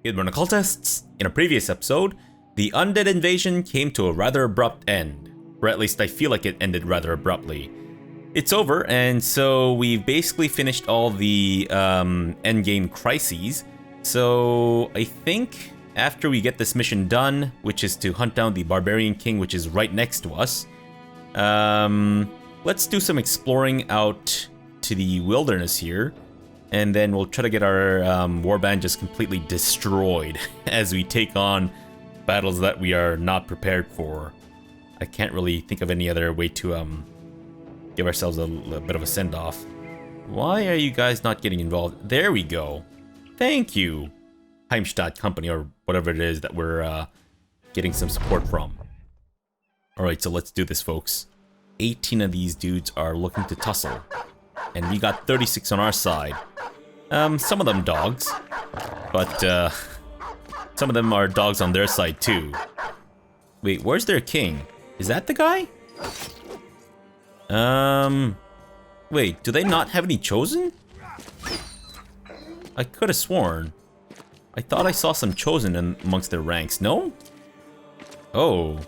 Good morning, cultists. In a previous episode, the undead invasion came to a rather abrupt end. Or at least I feel like it ended rather abruptly. It's over, and so we've basically finished all the endgame crises. So I think after we get this mission done, which is to hunt down the Barbarian King, which is right next to us, let's do some exploring out to the wilderness here. And then we'll try to get our warband just completely destroyed as we take on battles that we are not prepared for. I can't really think of any other way to give ourselves a bit of a send-off. Why are you guys not getting involved? There we go. Thank you, Heimstadt Company, or whatever it is that we're getting some support from. Alright, so let's do this, folks. 18 of these dudes are looking to tussle. And we got 36 on our side. Some of them dogs, but some of them are dogs on their side too. Wait, where's their king? Is that the guy? Wait, do they not have any chosen? I could have sworn. I thought I saw some chosen amongst their ranks. No? Oh.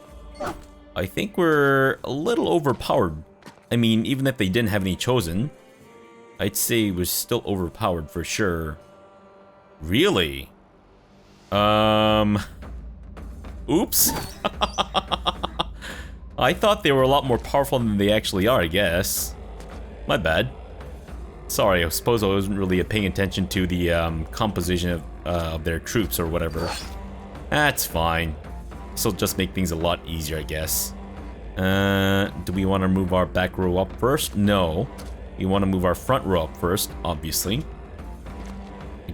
I think we're a little overpowered. I mean, even if they didn't have any chosen, I'd say it was still overpowered for sure. Really? Oops. I thought they were a lot more powerful than they actually are, I guess. My bad. Sorry, I suppose I wasn't really paying attention to the composition of their troops or whatever. That's fine. This'll just make things a lot easier, I guess. Do we want to move our back row up first? No. We want to move our front row up first, obviously.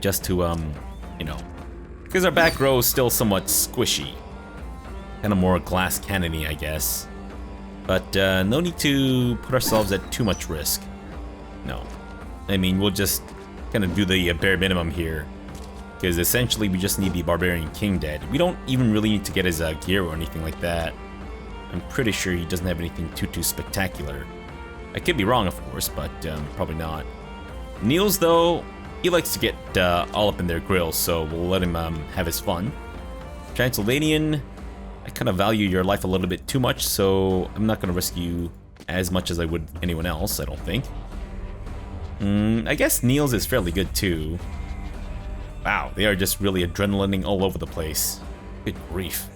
Just to, you know, because our back row is still somewhat squishy. Kind of more glass cannony, I guess. But no need to put ourselves at too much risk. No. I mean, we'll just kind of do the bare minimum here. Because essentially we just need the Barbarian King dead. We don't even really need to get his gear or anything like that. I'm pretty sure he doesn't have anything too spectacular. I could be wrong, of course, but probably not. Niels, though, he likes to get all up in their grills, so we'll let him have his fun. Transylvanian, I kind of value your life a little bit too much, so I'm not going to risk you as much as I would anyone else, I don't think. I guess Niels is fairly good, too. Wow, they are just really adrenalining all over the place. Good grief.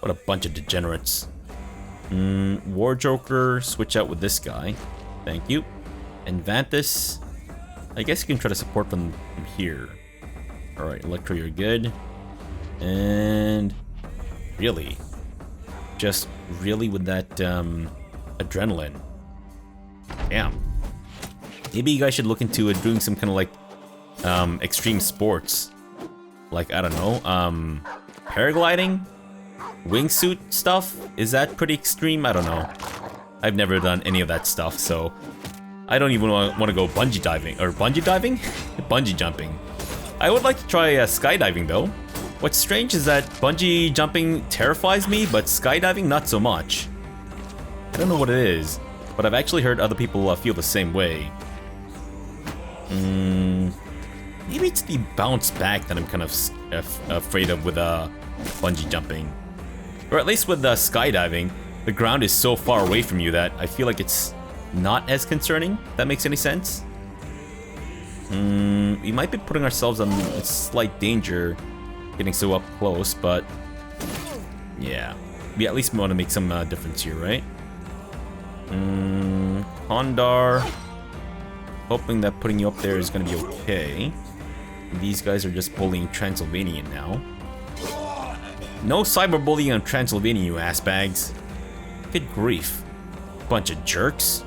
What a bunch of degenerates. War Joker, switch out with this guy. Thank you. And Vantis, I guess you can try to support them from here. Alright, Electro, you're good. And really, just really with that adrenaline. Damn. Maybe you guys should look into doing some kind of like extreme sports. Like, I don't know, paragliding? Wingsuit stuff? Is that pretty extreme? I don't know. I've never done any of that stuff, so I don't even want to go bungee diving. Or bungee diving? Bungee jumping. I would like to try skydiving, though. What's strange is that bungee jumping terrifies me, but skydiving not so much. I don't know what it is, but I've actually heard other people feel the same way. Maybe it's the bounce back that I'm kind of afraid of with bungee jumping. Or at least with skydiving, the ground is so far away from you that I feel like it's not as concerning, if that makes any sense. We might be putting ourselves on a slight danger getting so up close, but yeah. We at least want to make some difference here, right? Hondar. Hoping that putting you up there is going to be okay. These guys are just bullying Transylvanian now. No cyberbullying on Transylvania, you ass bags. Good grief. Bunch of jerks.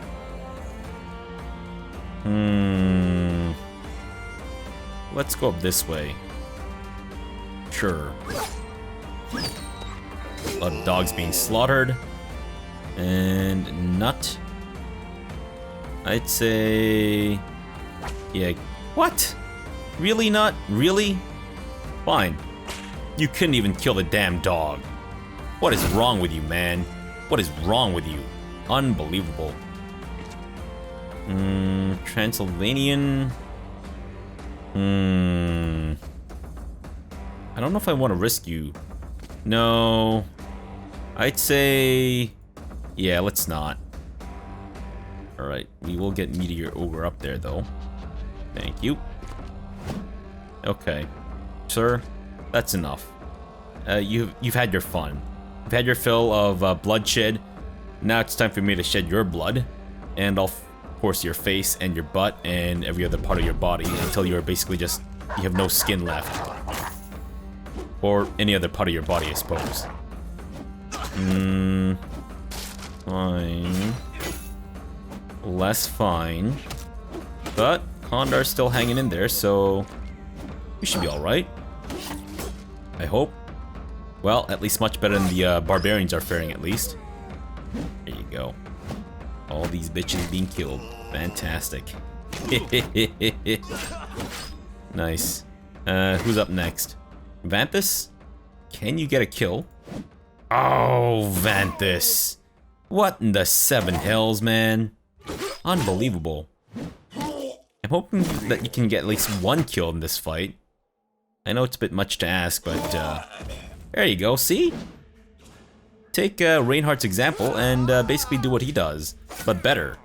Let's go up this way. Sure. A lot of dogs being slaughtered. And nut. I'd say... yeah. What? Really not? Really? Fine. You couldn't even kill the damn dog. What is wrong with you, man? What is wrong with you? Unbelievable. Transylvanian. I don't know if I want to risk you. No. I'd say... yeah, let's not. Alright, we will get Meteor Ogre up there, though. Thank you. Okay. Sir, that's enough. You've had your fun. You've had your fill of bloodshed. Now it's time for me to shed your blood. And I'll force your face and your butt and every other part of your body until you're basically just... you have no skin left. Or any other part of your body, I suppose. Fine. Less fine. But Kondar's still hanging in there, so we should be alright. I hope. Well, at least much better than the barbarians are faring, at least. There you go. All these bitches being killed. Fantastic. Nice. Who's up next? Vanthus? Can you get a kill? Oh, Vanthus. What in the seven hells, man? Unbelievable. I'm hoping that you can get at least one kill in this fight. I know it's a bit much to ask, but there you go, see? Take Reinhardt's example and basically do what he does, but better.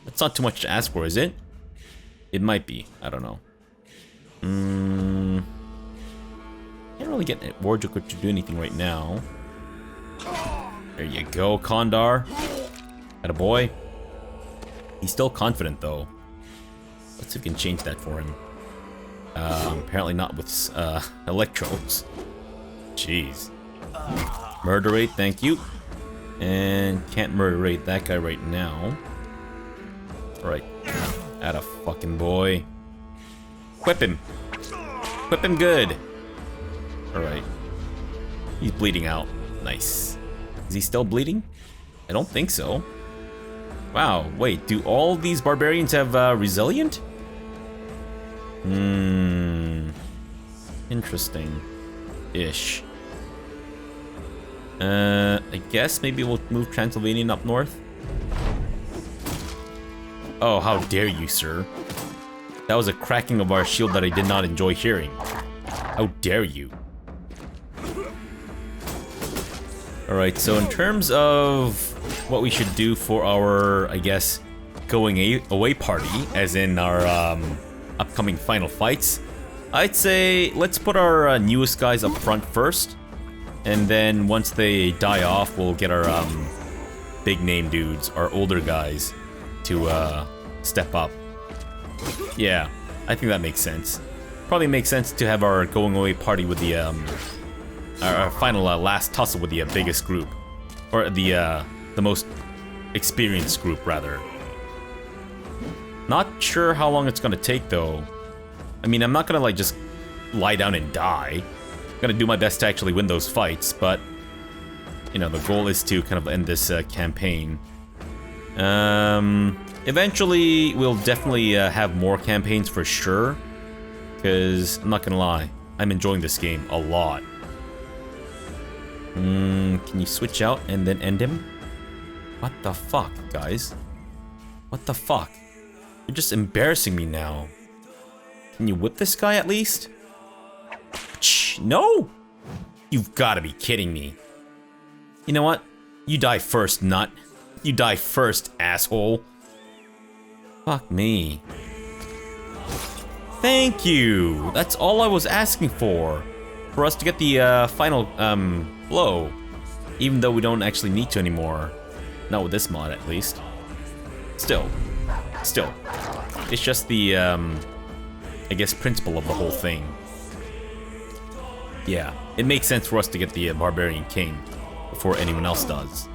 That's not too much to ask for, is it? It might be, I don't know. Can't really get Warjoker to do anything right now. There you go, Kondar. Attaboy. He's still confident, though. Let's see if we can change that for him. Apparently not with electrodes. Jeez. Murder rate, thank you. And can't murder rate that guy right now. Alright. Atta fucking boy. Whip him. Whip him good. Alright. He's bleeding out. Nice. Is he still bleeding? I don't think so. Wow, wait, do all these barbarians have resilient? Interesting-ish. I guess maybe we'll move Transylvanian up north. Oh, how dare you, sir. That was a cracking of our shield that I did not enjoy hearing. How dare you. Alright, so in terms of what we should do for our, I guess, going away party, as in our upcoming final fights, I'd say let's put our newest guys up front first, and then once they die off, we'll get our big name dudes, our older guys, to step up. Yeah, I think that makes sense. Probably makes sense to have our going away party with the our final last tussle with the biggest group, or the most experienced group, rather. Not sure how long it's gonna take, though. I mean, I'm not gonna like just lie down and die. I'm gonna do my best to actually win those fights, but you know, the goal is to kind of end this campaign. Eventually, we'll definitely have more campaigns for sure, because I'm not gonna lie, I'm enjoying this game a lot. Can you switch out and then end him? What the fuck, guys? What the fuck? You're just embarrassing me now. Can you whip this guy at least? Shh, no! You've gotta be kidding me. You know what? You die first, nut. You die first, asshole. Fuck me. Thank you! That's all I was asking for. For us to get the final blow. Even though we don't actually need to anymore. Not with this mod, at least. Still. It's just the, I guess, principle of the whole thing. Yeah, it makes sense for us to get the Barbarian King before anyone else does.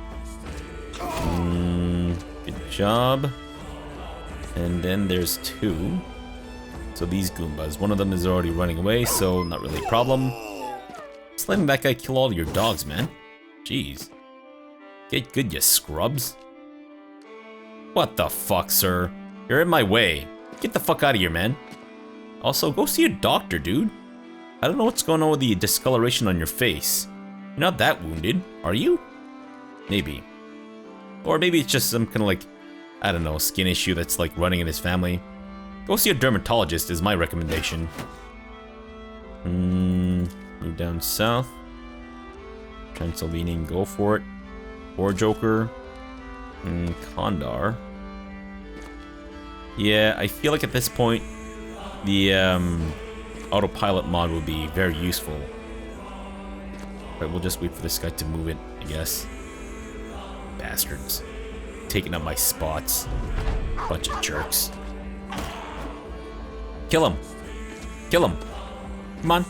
Good job. And then there's two. So these Goombas. One of them is already running away, so not really a problem. Just letting that guy kill all your dogs, man. Jeez. Get good, you scrubs. What the fuck, sir? You're in my way. Get the fuck out of here, man. Also, go see a doctor, dude. I don't know what's going on with the discoloration on your face. You're not that wounded, are you? Maybe. Or maybe it's just some kind of like, I don't know, skin issue that's like running in his family. Go see a dermatologist is my recommendation. Move down south. Transylvanian, go for it. War Joker. Kandar. Yeah, I feel like at this point, the autopilot mod will be very useful. But we'll just wait for this guy to move it, I guess. Bastards. Taking up my spots. Bunch of jerks. Kill him. Kill him. Come on.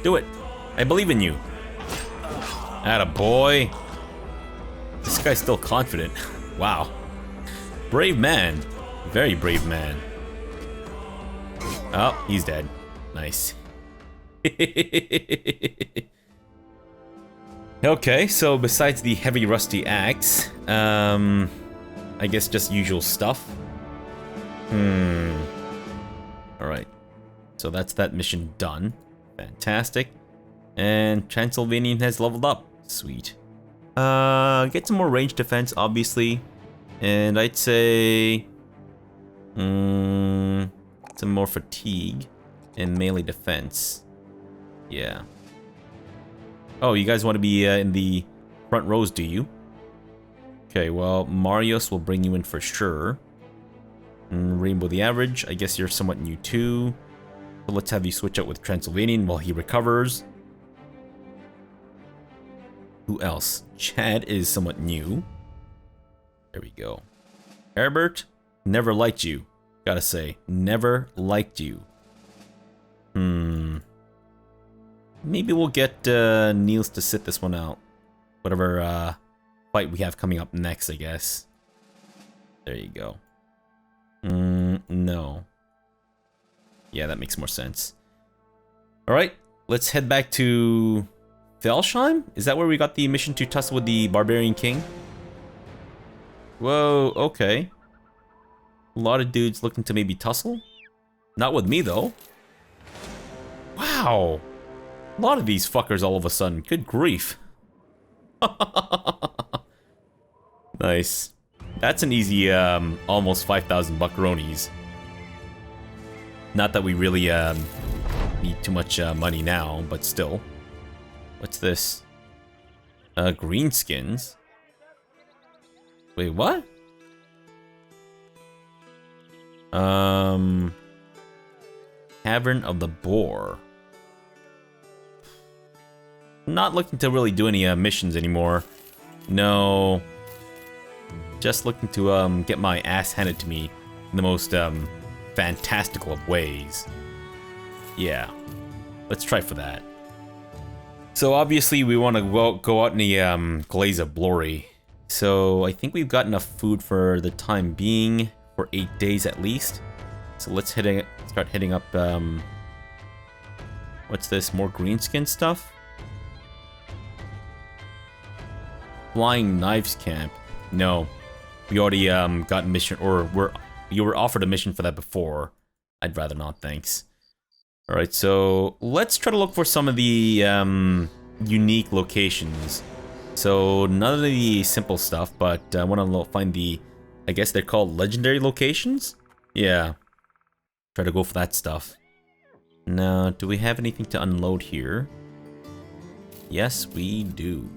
Do it. I believe in you. Atta boy. This guy's still confident. Wow. Brave man. Very brave man. Oh, he's dead. Nice. Okay, so besides the heavy rusty axe, I guess just usual stuff. Alright. So that's that mission done. Fantastic. And Transylvanian has leveled up. Sweet. Get some more range defense, obviously. And I'd say... some more fatigue. And melee defense. Yeah. Oh, you guys want to be in the front rows, do you? Okay, well, Marios will bring you in for sure. Rainbow the Average, I guess you're somewhat new too. So let's have you switch out with Transylvanian while he recovers. Who else? Chad is somewhat new. There we go. Herbert, never liked you. Gotta say, never liked you. Maybe we'll get Niels to sit this one out. Whatever fight we have coming up next, I guess. There you go. No. Yeah, that makes more sense. Alright, let's head back to Felsheim? Is that where we got the mission to tussle with the Barbarian King? Whoa, okay. A lot of dudes looking to maybe tussle? Not with me, though. Wow. A lot of these fuckers all of a sudden. Good grief. Nice. That's an easy, almost 5,000 buckaronis. Not that we really, need too much, money now, but still. What's this? Greenskins? Wait, what? Cavern of the Boar. Not looking to really do any missions anymore. No. Just looking to get my ass handed to me in the most fantastical of ways. Yeah. Let's try for that. So obviously we want to go out in the glaze of glory. So I think we've got enough food for the time being, for 8 days at least. So let's start heading up. What's this? More greenskin stuff? Flying Knives Camp. No, we already got a mission, or you were offered a mission for that before. I'd rather not, thanks. All right, so let's try to look for some of the unique locations. So none of the simple stuff, but I want to find the, I guess they're called legendary locations. Yeah, try to go for that stuff. Now, do we have anything to unload here? Yes, we do.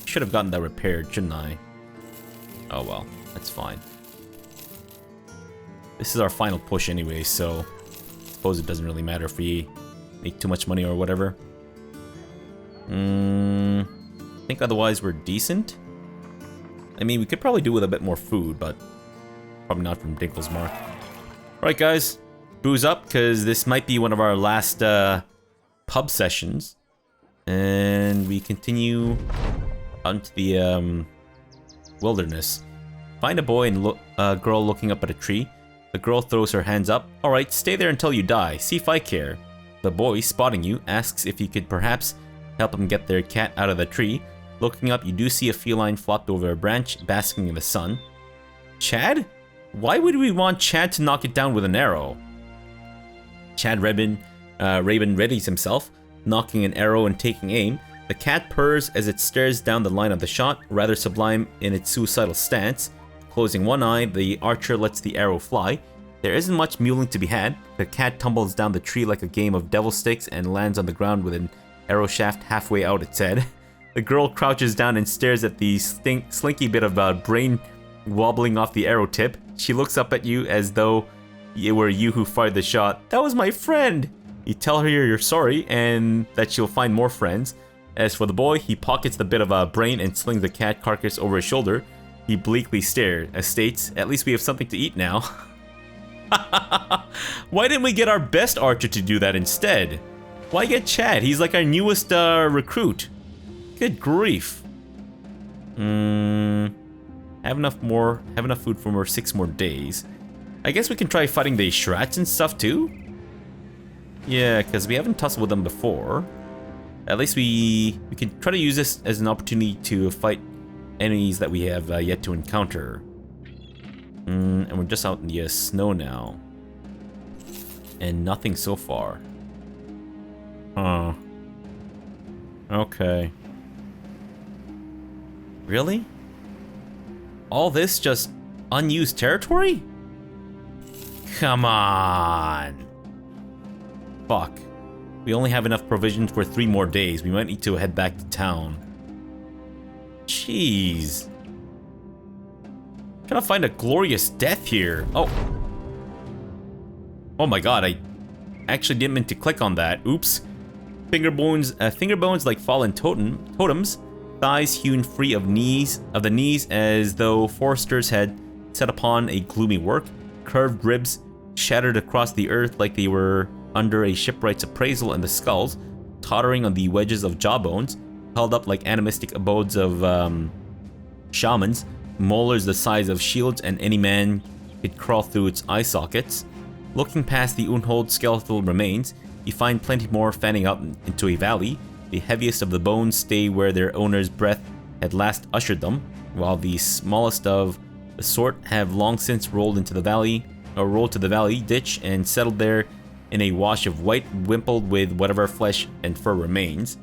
Should have gotten that repaired, shouldn't I? Oh well, that's fine. This is our final push anyway, so I suppose it doesn't really matter if we make too much money or whatever. I think otherwise we're decent. I mean, we could probably do with a bit more food, but probably not from Dinkle's Mark. Alright guys, booze up, because this might be one of our last pub sessions. And we continue onto the wilderness. Find a boy and a girl looking up at a tree. The girl throws her hands up. Alright, stay there until you die. See if I care. The boy, spotting you, asks if you could perhaps help him get their cat out of the tree. Looking up, you do see a feline flopped over a branch, basking in the sun. Chad? Why would we want Chad to knock it down with an arrow? Chad Raven readies himself, knocking an arrow and taking aim. The cat purrs as it stares down the line of the shot, rather sublime in its suicidal stance. Closing one eye, the archer lets the arrow fly. There isn't much muling to be had. The cat tumbles down the tree like a game of devil sticks and lands on the ground with an arrow shaft halfway out its head. The girl crouches down and stares at the slinky bit of brain wobbling off the arrow tip. She looks up at you as though it were you who fired the shot. That was my friend! You tell her you're sorry and that she'll find more friends. As for the boy, he pockets the bit of brain and slings the cat carcass over his shoulder. He bleakly stares, as states, at least we have something to eat now. Why didn't we get our best archer to do that instead? Why get Chad? He's like our newest recruit. Good grief. Have enough food for 6 more days. I guess we can try fighting the Shrats and stuff too? Yeah, because we haven't tussled with them before. At least we can try to use this as an opportunity to fight enemies that we have yet to encounter. And we're just out in the snow now. And nothing so far. Huh. Okay. Really? All this just unused territory? Come on. Fuck. We only have enough provisions for 3 more days. We might need to head back to town. Jeez. Trying to find a glorious death here. Oh. Oh my god, I actually didn't mean to click on that. Oops. Finger bones like fallen totems. Thighs hewn free of the knees as though foresters had set upon a gloomy work. Curved ribs shattered across the earth like they were under a shipwright's appraisal, and the skulls, tottering on the wedges of jawbones, held up like animistic abodes of shamans, molars the size of shields, and any man could crawl through its eye sockets. Looking past the Unhold's skeletal remains, you find plenty more fanning out into a valley. The heaviest of the bones stay where their owner's breath had last ushered them, while the smallest of the sort have long since rolled to the valley ditch and settled there in a wash of white, wimpled with whatever flesh and fur remains.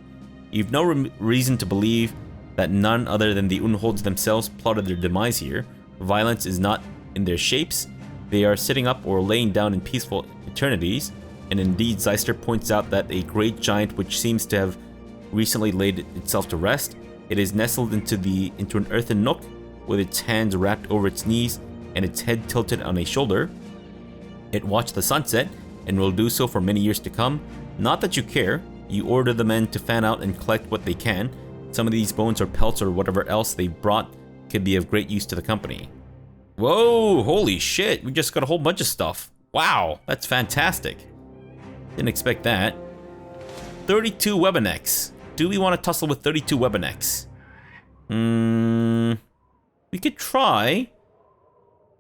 You've no reason to believe that none other than the Unholds themselves plotted their demise here. Violence is not in their shapes. They are sitting up or laying down in peaceful eternities, and indeed Zeister points out that a great giant which seems to have recently laid itself to rest. It is nestled into an earthen nook with its hands wrapped over its knees and its head tilted on a shoulder. It watched the sunset and will do so for many years to come. Not that you care. You order the men to fan out and collect what they can. Some of these bones or pelts or whatever else they brought could be of great use to the company. Whoa, holy shit, we just got a whole bunch of stuff. Wow, that's fantastic. Didn't expect that. 32 Webbonecks. Do we want to tussle with 32 Webbonecks? We could try.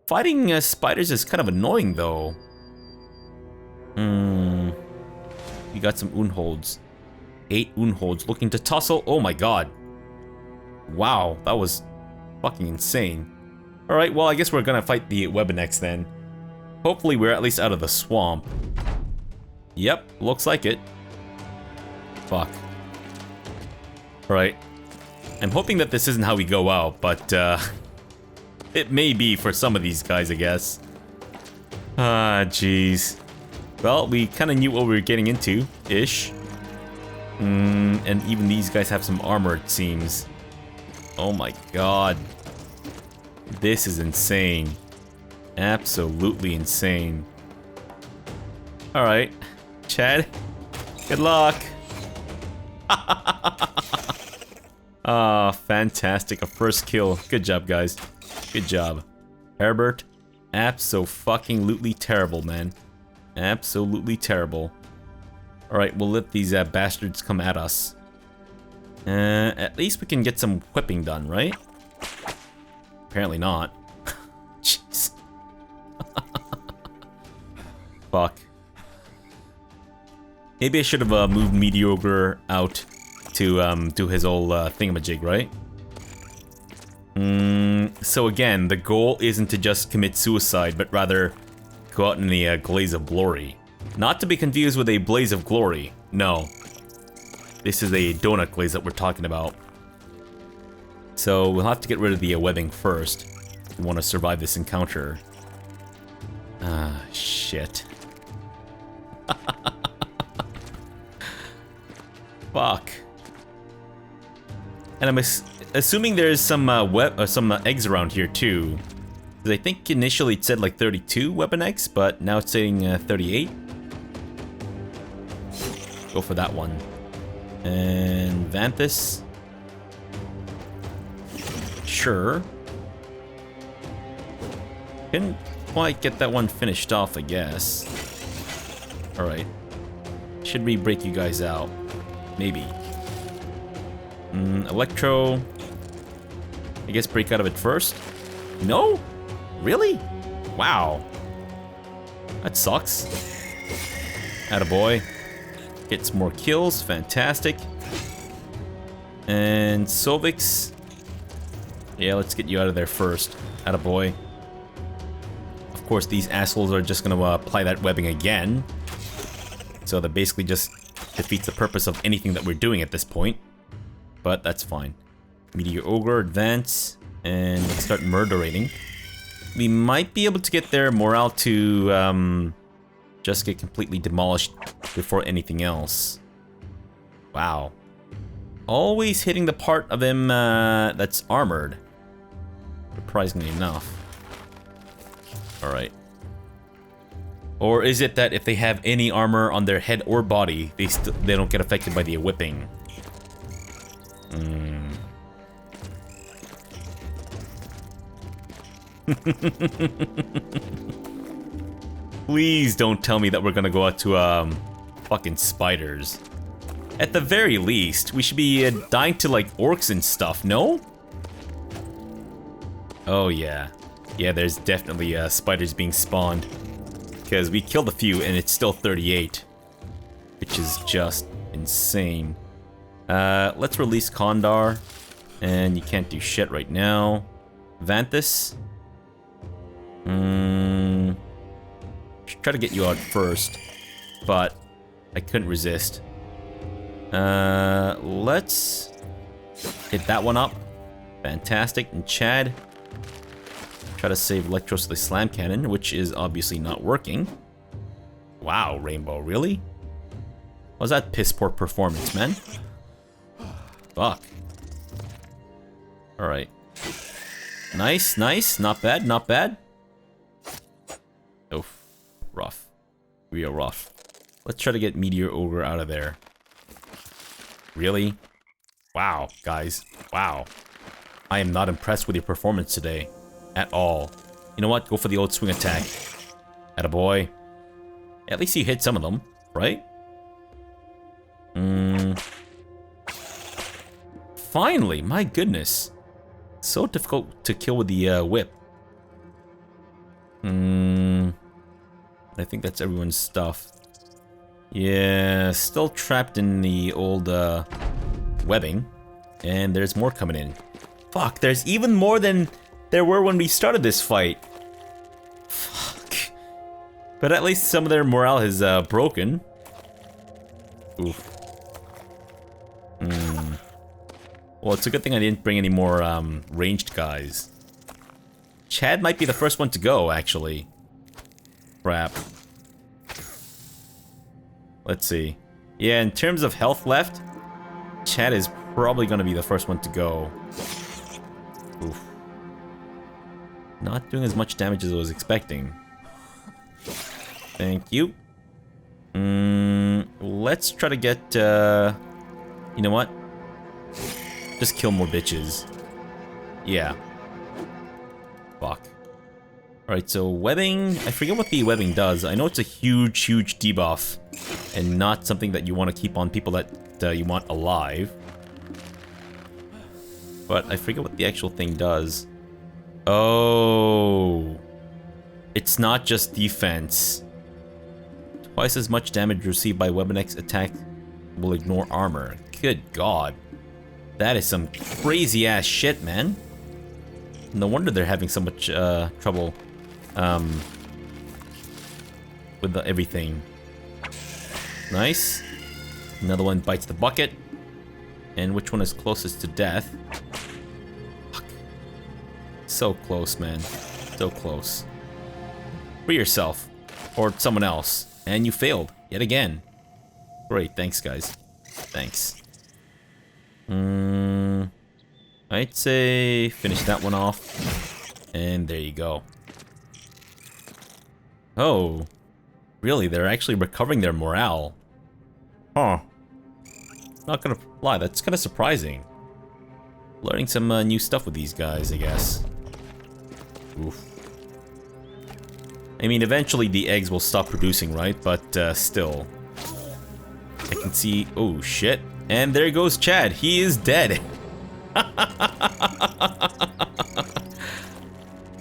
Fighting spiders is kind of annoying though. We got some Unholds. 8 Unholds looking to tussle. Oh my god. Wow, that was fucking insane. Alright, well I guess we're gonna fight the Webbonecks then. Hopefully we're at least out of the swamp. Yep, looks like it. Fuck. Alright. I'm hoping that this isn't how we go out, but it may be for some of these guys, I guess. Ah, jeez. Well, we kind of knew what we were getting into, ish. And even these guys have some armor, it seems. Oh my god. This is insane. Absolutely insane. Alright. Chad, good luck. Ah, fantastic. A first kill. Good job, guys. Good job. Herbert, abso-fucking-lutely terrible, man. Absolutely terrible. Alright, we'll let these bastards come at us. At least we can get some whipping done, right? Apparently not. Jeez. Fuck. Maybe I should have moved Mediocre out to do his old thingamajig, right? So again, the goal isn't to just commit suicide, but rather go out in the glaze of glory. Not to be confused with a blaze of glory. No. This is a donut glaze that we're talking about. So we'll have to get rid of the webbing first if we want to survive this encounter. Ah, shit. Fuck. And I'm assuming there's some eggs around here too. Because I think initially it said like 32 weapon eggs, but now it's saying 38. Go for that one. And Vanthus. Sure. Couldn't quite get that one finished off, I guess. Alright. Should we break you guys out? Maybe. Electro. I guess break out of it first? No? Really? Wow. That sucks. Attaboy. Get some more kills. Fantastic. And Sovix. Yeah, let's get you out of there first. Attaboy. Of course, these assholes are just gonna apply that webbing again. So that basically just defeats the purpose of anything that we're doing at this point. But that's fine. Meteor Ogre, advance, and let's start murderating. We might be able to get their morale to just get completely demolished before anything else. Wow. Always hitting the part of him that's armored. Surprisingly enough. Alright. Or is it that if they have any armor on their head or body, they don't get affected by the whipping? Please don't tell me that we're gonna go out to fucking spiders. At the very least, we should be dying to like orcs and stuff, no? Oh yeah. Yeah, there's definitely spiders being spawned. Because we killed a few and it's still 38. Which is just insane. Let's release Kondar. And you can't do shit right now. Vanthus. Should try to get you out first. But I couldn't resist. Let's hit that one up. Fantastic. And Chad. Try to save Electros with the Slam Cannon, which is obviously not working. Wow, Rainbow, really? What was that piss poor performance, man? Fuck. Alright. Nice, nice. Not bad, not bad. Oh, rough. Real rough. Let's try to get Meteor Ogre out of there. Really? Wow, guys. Wow. I am not impressed with your performance today. At all. You know what? Go for the old swing attack. Attaboy. At least you hit some of them, right? Finally, my goodness. So difficult to kill with the whip. I think that's everyone's stuff. Yeah, still trapped in the old webbing. And there's more coming in. Fuck, there's even more than there were when we started this fight. Fuck. But at least some of their morale is broken. Oof. Well, it's a good thing I didn't bring any more ranged guys. Chad might be the first one to go, actually. Crap. Let's see. Yeah, in terms of health left, Chad is probably going to be the first one to go. Oof. Not doing as much damage as I was expecting. Thank you. Let's try to get, you know what? Just kill more bitches. Yeah. Fuck. Alright, so webbing. I forget what the webbing does. I know it's a huge, huge debuff. And not something that you want to keep on people that you want alive. But I forget what the actual thing does. Oh. It's not just defense. Twice as much damage received by Weapon X attack will ignore armor. Good God. That is some crazy ass shit, man. No wonder they're having so much trouble with everything. Nice. Another one bites the bucket. And which one is closest to death? Fuck. So close, man. So close. Free yourself. Or someone else. And you failed. Yet again. Great, thanks guys. Thanks. I'd say finish that one off. And there you go. Oh. Really, they're actually recovering their morale. Huh. Not gonna lie, that's kind of surprising. Learning some new stuff with these guys, I guess. Oof. I mean, eventually the eggs will stop producing, right? But still. I can see... Oh, shit. And there goes Chad. He is dead.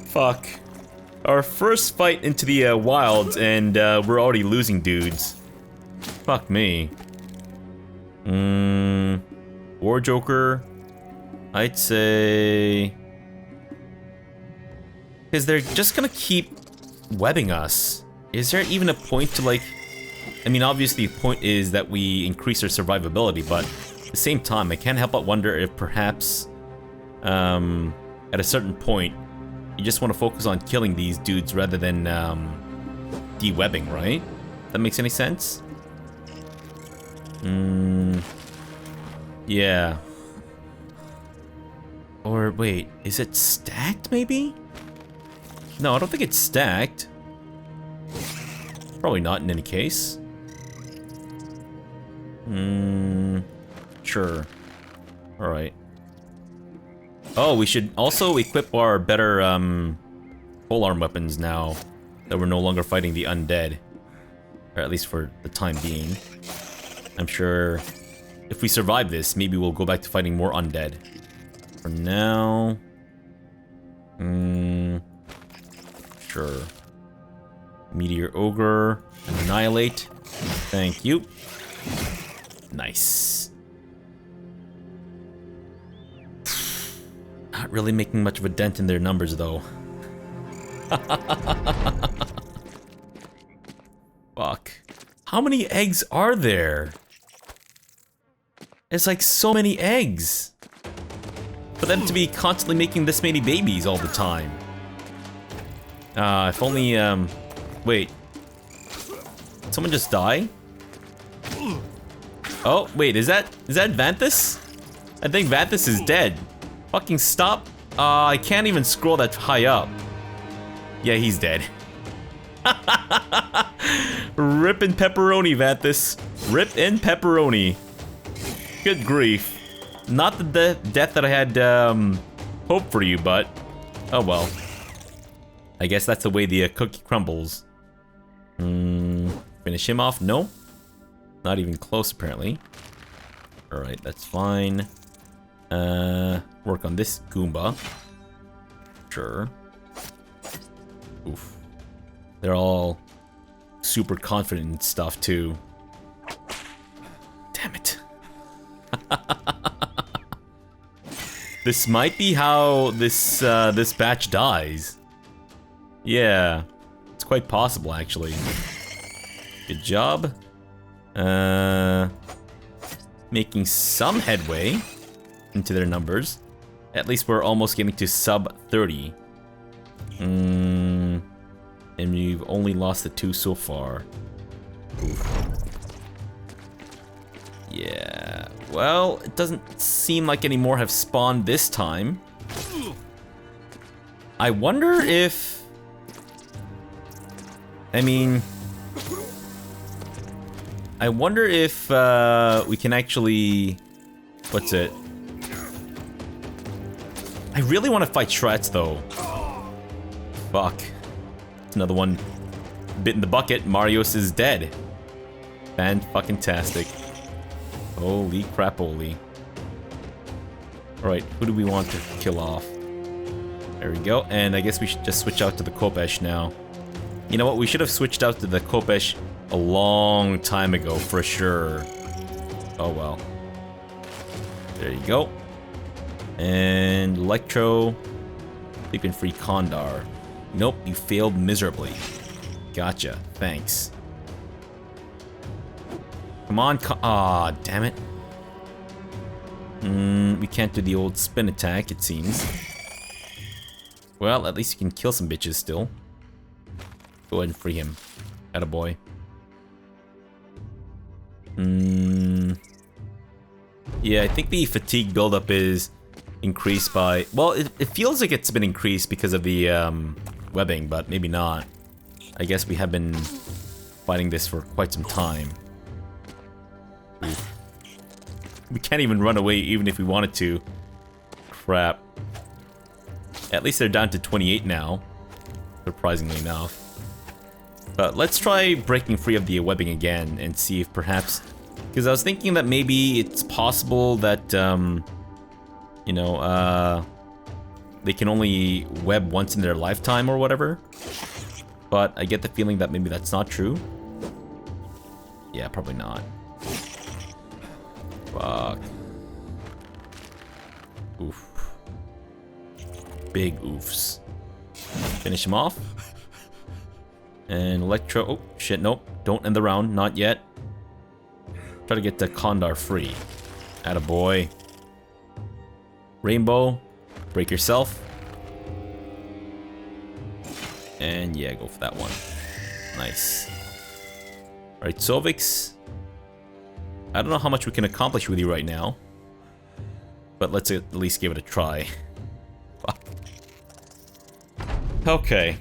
Fuck. Our first fight into the wilds, and we're already losing dudes. Fuck me. War Joker. I'd say... Because they're just gonna keep webbing us. Is there even a point to, like... I mean, obviously the point is that we increase our survivability, but at the same time, I can't help but wonder if perhaps... at a certain point, you just want to focus on killing these dudes rather than de-webbing, right? That makes any sense? Yeah. Or wait, is it stacked maybe? No, I don't think it's stacked. Probably not in any case. Sure. Alright. Oh, we should also equip our better polearm weapons now that we're no longer fighting the undead. Or at least for the time being. I'm sure if we survive this, maybe we'll go back to fighting more undead. For now... Sure. Meteor Ogre. Annihilate. Thank you. Nice. Not really making much of a dent in their numbers, though. Fuck. How many eggs are there? It's like so many eggs. For them to be constantly making this many babies all the time. If only, wait. Did someone just die? Oh, wait, is that Vanthus? I think Vanthus is dead. Fucking stop. I can't even scroll that high up. Yeah, he's dead. Rip in pepperoni, Vanthus. Rip in pepperoni. Good grief. Not the death that I had hoped for you, but oh well. I guess that's the way the cookie crumbles. Finish him off? No. Not even close, apparently. Alright, that's fine. Work on this Goomba. Sure. Oof. They're all super confident and stuff, too. Damn it. This might be how this batch dies. Yeah. It's quite possible, actually. Good job. Making some headway into their numbers. At least we're almost getting to sub 30. And we've only lost the 2 so far. Oof. Yeah. Well, it doesn't seem like any more have spawned this time. I wonder if... I mean... I wonder if we can actually... What's it? I really want to fight Shrats, though. Fuck. It's another one bit in the bucket. Marios is dead. Fan-fucking-tastic. Holy crap-oly. Alright, who do we want to kill off? There we go. And I guess we should just switch out to the Kopesh now. You know what? We should have switched out to the Kopesh a long time ago, for sure. Oh well. There you go. And Electro. You can free Kondar. Nope, you failed miserably. Gotcha. Thanks. Come on, ah, damn it. We can't do the old spin attack, it seems. Well, at least you can kill some bitches still. Go ahead and free him. Attaboy. Yeah, I think the fatigue buildup is increased by... Well, it feels like it's been increased because of the webbing, but maybe not. I guess we have been fighting this for quite some time. Oof. We can't even run away even if we wanted to. Crap. At least they're down to 28 now, surprisingly enough. But let's try breaking free of the webbing again and see if perhaps... Because I was thinking that maybe it's possible that, you know, they can only web once in their lifetime or whatever. But I get the feeling that maybe that's not true. Yeah, probably not. Fuck. Oof. Big oofs. Finish him off. And Electro... Oh, shit, nope. Don't end the round. Not yet. Try to get the Kondar free. Attaboy. Rainbow. Break yourself. And yeah, go for that one. Nice. Alright, Sovix. I don't know how much we can accomplish with you right now. But let's at least give it a try. Fuck. Okay.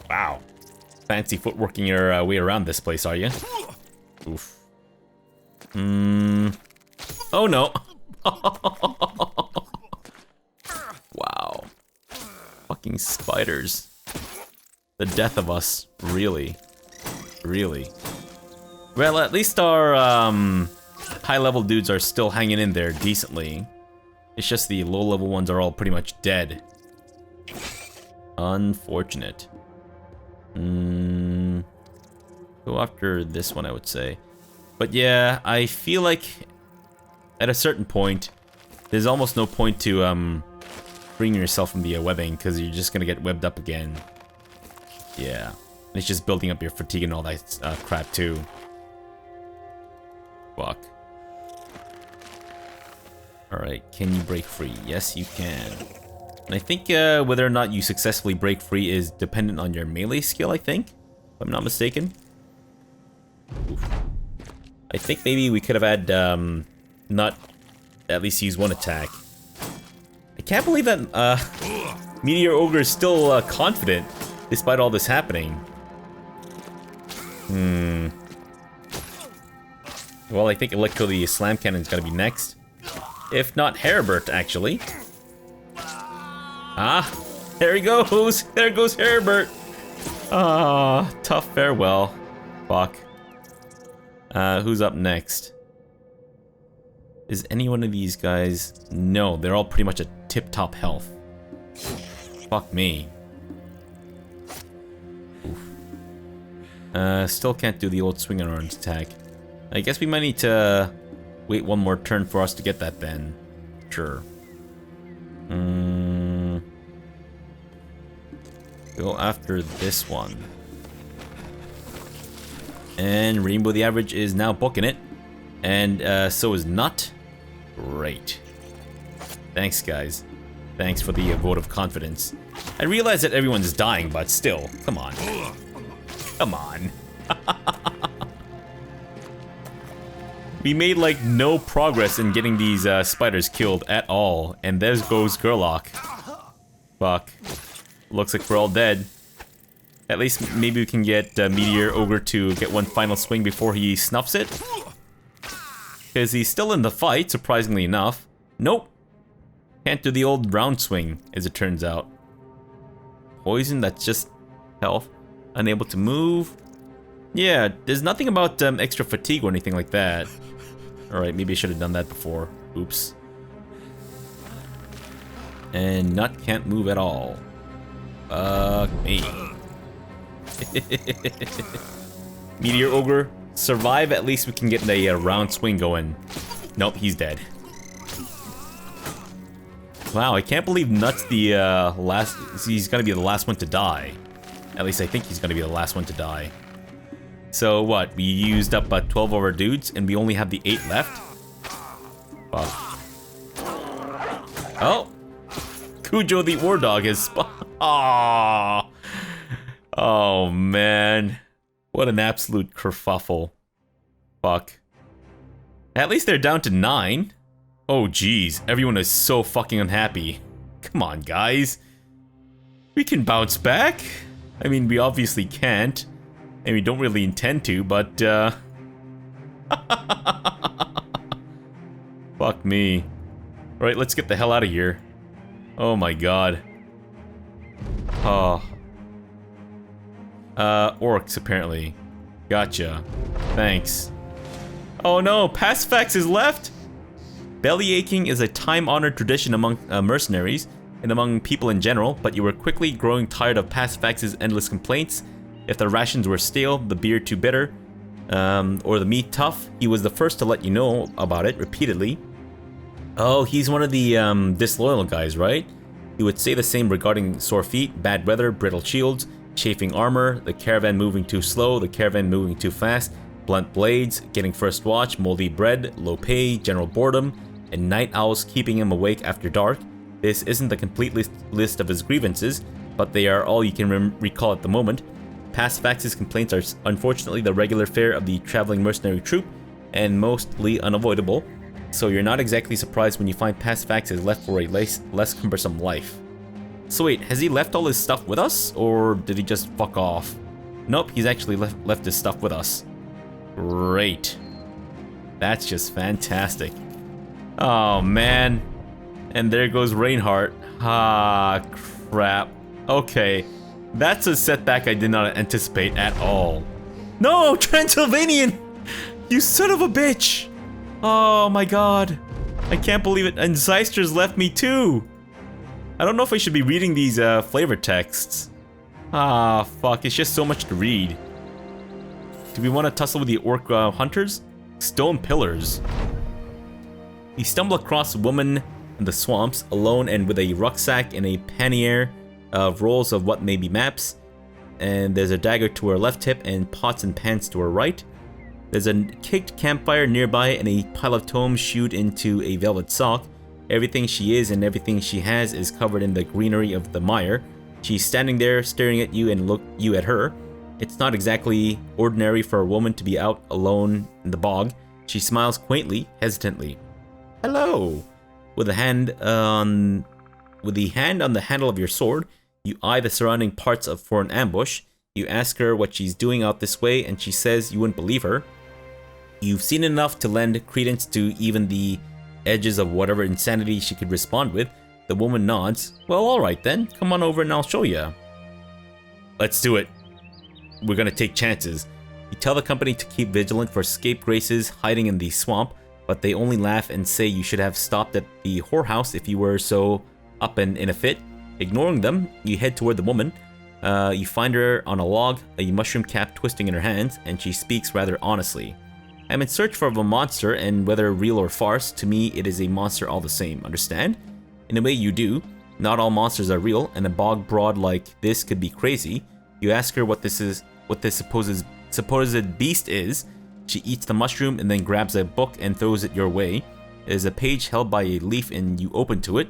Wow. Fancy footworking your way around this place, are you? Oof. Oh no. Wow. Fucking spiders. The death of us. Really. Really. Well, at least our high-level dudes are still hanging in there decently. It's just the low-level ones are all pretty much dead. Unfortunate. Go after this one, I would say. But yeah, I feel like at a certain point, there's almost no point to freeing yourself from the webbing, because you're just gonna get webbed up again. Yeah. And it's just building up your fatigue and all that crap too. Fuck. Alright, can you break free? Yes, you can. And I think whether or not you successfully break free is dependent on your melee skill, I think. If I'm not mistaken. Oof. I think maybe we could have had not at least use one attack. I can't believe that Meteor Ogre is still confident despite all this happening. Well, I think Electro the Slam Cannon is gonna be next. If not Herbert, actually. Ah, there he goes. There goes Herbert. Ah, tough farewell. Fuck. Who's up next? Is any one of these guys... No, they're all pretty much at tip-top health. Fuck me. Oof. Still can't do the old swing and arms attack. I guess we might need to wait one more turn for us to get that then. Sure. Go after this one. And Rainbow the Average is now booking it. And so is Nut. Great. Thanks, guys. Thanks for the vote of confidence. I realize that everyone's dying, but still, come on. Come on. We made like no progress in getting these spiders killed at all. And there goes Gerlach. Fuck. Looks like we're all dead. At least maybe we can get Meteor Ogre to get one final swing before he snuffs it. Because he's still in the fight, surprisingly enough. Nope. Can't do the old round swing, as it turns out. Poison, that's just health. Unable to move. Yeah, there's nothing about extra fatigue or anything like that. Alright, maybe I should have done that before. Oops. And Nut can't move at all. Fuck me. Meteor Ogre, survive, at least we can get a round swing going. Nope, he's dead. Wow, I can't believe Nut's the last... He's gonna be the last one to die. At least I think he's gonna be the last one to die. So what, we used up 12 of our dudes and we only have the 8 left? Fuck. Oh! Cujo the War Dog is... Aww. Oh, man. What an absolute kerfuffle. Fuck. At least they're down to 9. Oh, geez. Everyone is so fucking unhappy. Come on, guys. We can bounce back. I mean, we obviously can't. And we don't really intend to, but, fuck me. Alright, let's get the hell out of here. Oh my god. Oh. Orcs, apparently. Gotcha. Thanks. Oh no, Pacifax is left? Belly aching is a time-honored tradition among mercenaries and among people in general, but you were quickly growing tired of Pacifax's endless complaints. If the rations were stale, the beer too bitter, or the meat tough, he was the first to let you know about it repeatedly. Oh, he's one of the disloyal guys, right? He would say the same regarding sore feet, bad weather, brittle shields, chafing armor, the caravan moving too slow, the caravan moving too fast, blunt blades, getting first watch, moldy bread, low pay, general boredom, and night owls keeping him awake after dark. This isn't the complete list of his grievances, but they are all you can recall at the moment. Pacifax's complaints are unfortunately the regular fare of the traveling mercenary troop, and mostly unavoidable, so you're not exactly surprised when you find Pacifax is left for a less cumbersome life. So wait, has he left all his stuff with us, or did he just fuck off? Nope, he's actually left his stuff with us. Great. That's just fantastic. Oh man. And there goes Reinhardt. Ah, crap. Okay. That's a setback I did not anticipate at all. No, Transylvanian! You son of a bitch! Oh my god. I can't believe it. And Zeister's left me too. I don't know if I should be reading these flavor texts. Ah, fuck. It's just so much to read. Do we want to tussle with the orc hunters? Stone pillars. You stumble across a woman in the swamps, alone and with a rucksack and a pannier of rolls of what may be maps. And there's a dagger to her left hip and pots and pans to her right. There's a caked campfire nearby and a pile of tomes shoed into a velvet sock. Everything she is and everything she has is covered in the greenery of the mire. She's standing there staring at you and you at her. It's not exactly ordinary for a woman to be out alone in the bog. She smiles quaintly, hesitantly. Hello. With the hand on the handle of your sword, you eye the surrounding parts for an ambush. You ask her what she's doing out this way, and she says you wouldn't believe her. You've seen enough to lend credence to even the edges of whatever insanity she could respond with. The woman nods. Well, alright then. Come on over and I'll show you. Let's do it. We're gonna take chances. You tell the company to keep vigilant for scapegraces hiding in the swamp, but they only laugh and say you should have stopped at the whorehouse if you were so up and in a fit. Ignoring them, you head toward the woman. You find her on a log, a mushroom cap twisting in her hands, and she speaks rather honestly. I'm in search of a monster, and whether real or farce, to me it is a monster all the same, understand? In a way you do. Not all monsters are real, and a bog broad like this could be crazy. You ask her what this supposed beast is. She eats the mushroom and then grabs a book and throws it your way. It is a page held by a leaf and you open to it.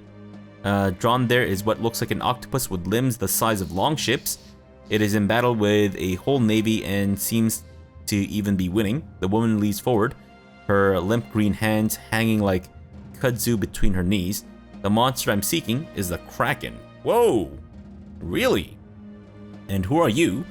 Drawn there is what looks like an octopus with limbs the size of long ships. It is in battle with a whole navy and seems to even be winning. The woman leans forward, her limp green hands hanging like kudzu between her knees. The monster I'm seeking is the Kraken. Whoa! Really? And who are you?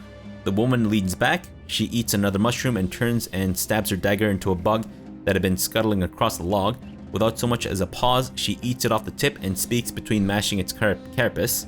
The woman leans back. She eats another mushroom and turns and stabs her dagger into a bug that had been scuttling across the log. Without so much as a pause, she eats it off the tip and speaks between mashing its carapace.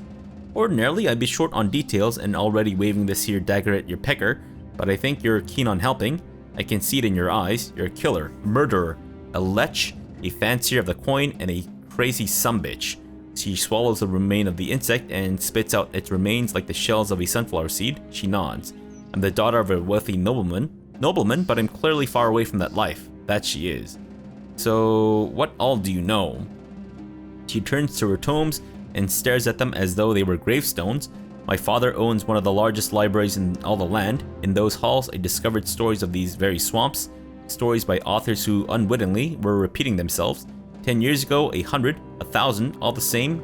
Ordinarily, I'd be short on details and already waving this here dagger at your pecker, but I think you're keen on helping. I can see it in your eyes. You're a killer, murderer, a lech, a fancier of the coin, and a crazy sumbitch. She swallows the remain of the insect and spits out its remains like the shells of a sunflower seed. She nods. I'm the daughter of a wealthy nobleman, but I'm clearly far away from that life. That she is. So, what all do you know? She turns to her tomes and stares at them as though they were gravestones. My father owns one of the largest libraries in all the land. In those halls, I discovered stories of these very swamps, stories by authors who unwittingly were repeating themselves. 10 years ago, 100, 1,000, all the same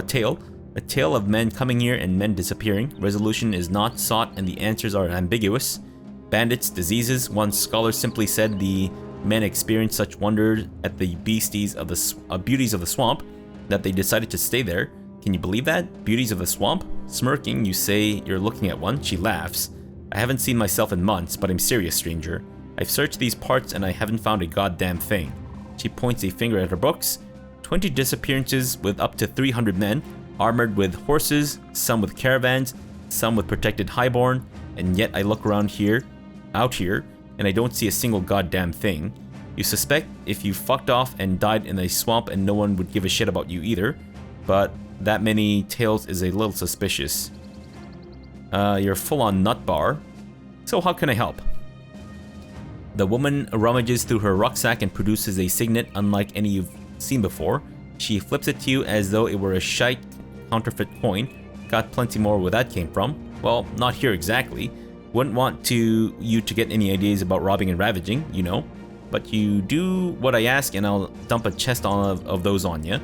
tale. A tale of men coming here and men disappearing. Resolution is not sought and the answers are ambiguous. Bandits, diseases. One scholar simply said the men experienced such wonder at the beauties of the swamp that they decided to stay there. Can you believe that? Beauties of the swamp? Smirking, you say you're looking at one. She laughs. I haven't seen myself in months, but I'm serious, stranger. I've searched these parts and I haven't found a goddamn thing. She points a finger at her books. 20 disappearances with up to 300 men, armored with horses, some with caravans, some with protected highborn, and yet I look around here, out here, and I don't see a single goddamn thing. You suspect if you fucked off and died in a swamp and no one would give a shit about you either, but that many tales is a little suspicious. You're full on nut bar. So how can I help? The woman rummages through her rucksack and produces a signet unlike any you've seen before. She flips it to you as though it were a shite counterfeit coin. Got plenty more where that came from. Well, not here exactly. Wouldn't want you to get any ideas about robbing and ravaging, you know. But you do what I ask and I'll dump a chest of those on you.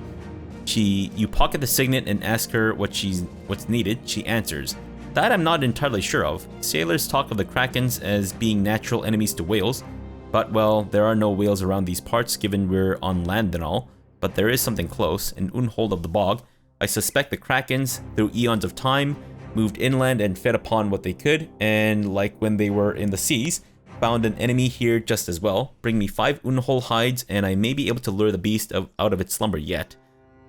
You pocket the signet and ask her what's needed. She answers. That I'm not entirely sure of. Sailors talk of the krakens as being natural enemies to whales, but well, there are no whales around these parts given we're on land and all, but there is something close, an unhold of the bog. I suspect the krakens, through eons of time, moved inland and fed upon what they could, and like when they were in the seas, found an enemy here just as well. Bring me 5 unhold hides and I may be able to lure the beast out of its slumber yet.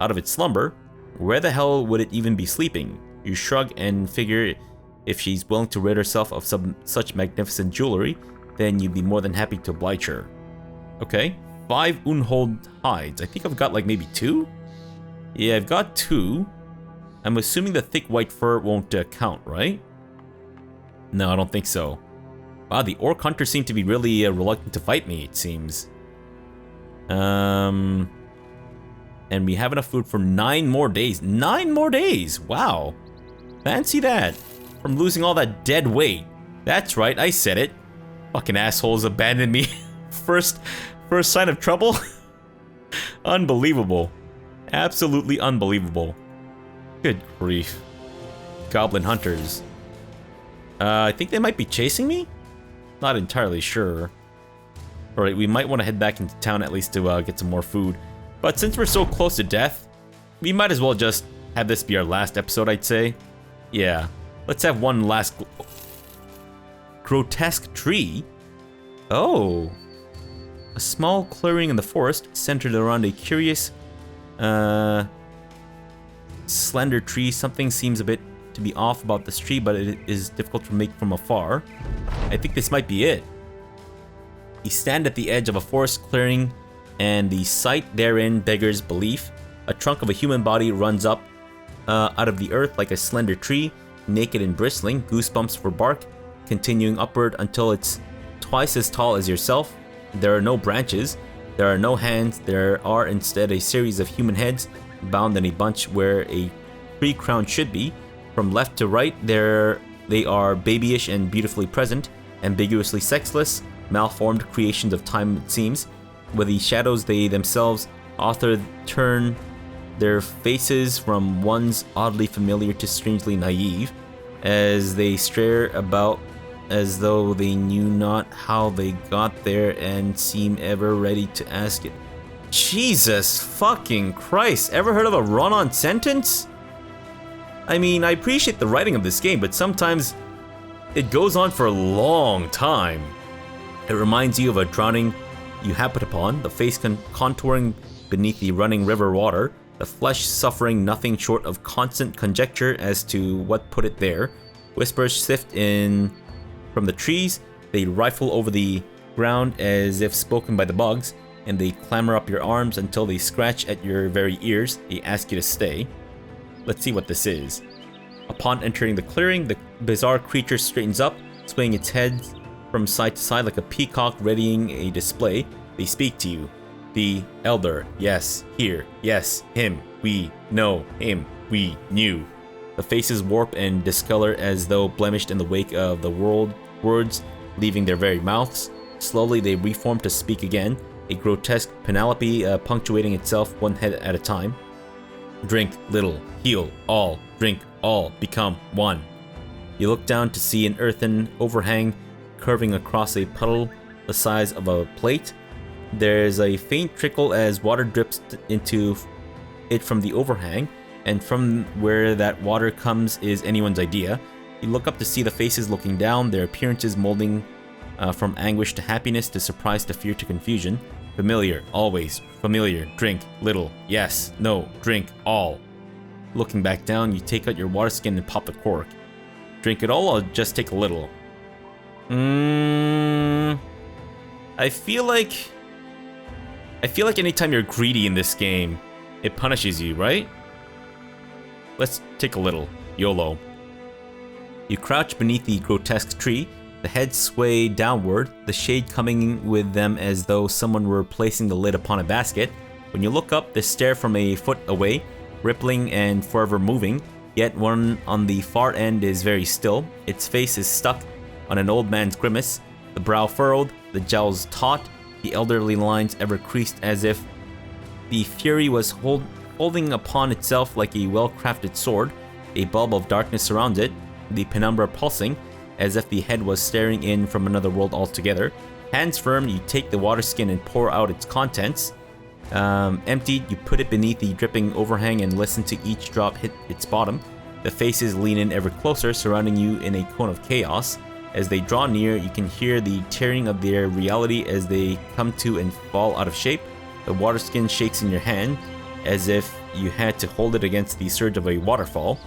Out of its slumber? Where the hell would it even be sleeping? You shrug and figure if she's willing to rid herself of such magnificent jewelry, then you'd be more than happy to oblige her. Okay, 5 unhold hides. I think I've got like maybe 2? Yeah, I've got 2. I'm assuming the thick white fur won't count, right? No, I don't think so. Wow, the orc hunters seem to be really reluctant to fight me, it seems. And we have enough food for 9 more days. 9 more days! Wow. Fancy that. From losing all that dead weight. That's right, I said it. Fucking assholes abandoned me. First sign of trouble? Unbelievable. Absolutely unbelievable. Good grief. Goblin hunters. I think they might be chasing me? Not entirely sure. Alright, we might want to head back into town at least to get some more food. But since we're so close to death, we might as well just have this be our last episode, I'd say. Yeah, let's have one last grotesque tree. Oh, a small clearing in the forest centered around a curious, slender tree. Something seems a bit to be off about this tree, but it is difficult to make from afar. I think this might be it. You stand at the edge of a forest clearing, and the sight therein beggars belief. A trunk of a human body runs up out of the earth like a slender tree, naked and bristling, goosebumps for bark, continuing upward until it's twice as tall as yourself. There are no branches, there are no hands, there are instead a series of human heads bound in a bunch where a tree crown should be. From left to right, they are babyish and beautifully present, ambiguously sexless, malformed creations of time it seems. With the shadows they themselves author turn their faces from ones oddly familiar to strangely naive, as they stare about as though they knew not how they got there and seem ever ready to ask it. Jesus fucking Christ, ever heard of a run-on sentence? I mean, I appreciate the writing of this game, but sometimes it goes on for a long time. It reminds you of a drowning you happen upon, the face contouring beneath the running river water, the flesh suffering nothing short of constant conjecture as to what put it there. Whispers sift in from the trees, they rifle over the ground as if spoken by the bugs, and they clamber up your arms until they scratch at your very ears. They ask you to stay. Let's see what this is. Upon entering the clearing, the bizarre creature straightens up, swaying its head from side to side like a peacock readying a display. They speak to you. The elder, yes, here, yes, him, we know him, we knew. The faces warp and discolor as though blemished in the wake of the words leaving their very mouths. Slowly they reform to speak again, a grotesque Penelope punctuating itself one head at a time. Drink little, heal all, drink all, become one. You look down to see an earthen overhang curving across a puddle the size of a plate. There's a faint trickle as water drips into it from the overhang, and from where that water comes is anyone's idea. You look up to see the faces looking down, their appearances molding from anguish to happiness to surprise to fear to confusion. Familiar, always. Familiar, drink, little, yes, no, drink, all. Looking back down, you take out your water skin and pop the cork. Drink it all or just take a little? I feel like anytime you're greedy in this game, it punishes you, right? Let's take a little. YOLO. You crouch beneath the grotesque tree, the heads sway downward, the shade coming with them as though someone were placing the lid upon a basket. When you look up, they stare from a foot away, rippling and forever moving, yet one on the far end is very still. Its face is stuck on an old man's grimace, the brow furrowed, the jowls taut, the elderly lines ever creased as if the fury was holding upon itself like a well-crafted sword. A bulb of darkness surrounds it, the penumbra pulsing, as if the head was staring in from another world altogether. Hands firm, you take the water skin and pour out its contents. Emptied, you put it beneath the dripping overhang and listen to each drop hit its bottom. The faces lean in ever closer, surrounding you in a cone of chaos. As they draw near, you can hear the tearing of their reality as they come to and fall out of shape. The water skin shakes in your hand, as if you had to hold it against the surge of a waterfall.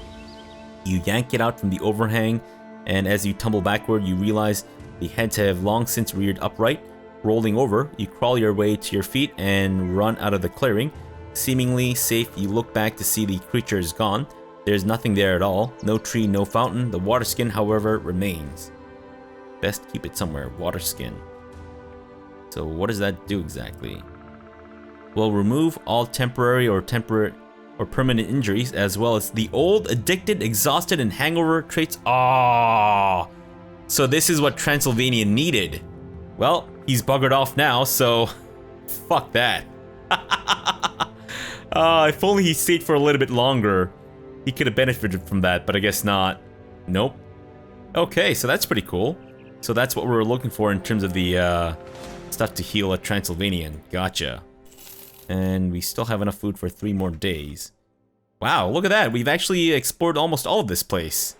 You yank it out from the overhang, and as you tumble backward, you realize the heads have long since reared upright. Rolling over, you crawl your way to your feet and run out of the clearing. Seemingly safe, you look back to see the creature is gone. There's nothing there at all. No tree, no fountain. The water skin, however, remains. Best keep it somewhere. Water skin. So what does that do exactly? Will remove all temporary or permanent injuries, as well as the old, addicted, exhausted, and hangover traits. Ah, so this is what Transylvania needed. Well, he's buggered off now, so fuck that. If only he stayed for a little bit longer, he could have benefited from that, but I guess not. Nope. Okay, so that's pretty cool. So that's what we're looking for in terms of the stuff to heal a Transylvanian. Gotcha. And we still have enough food for 3 more days. Wow, look at that. We've actually explored almost all of this place.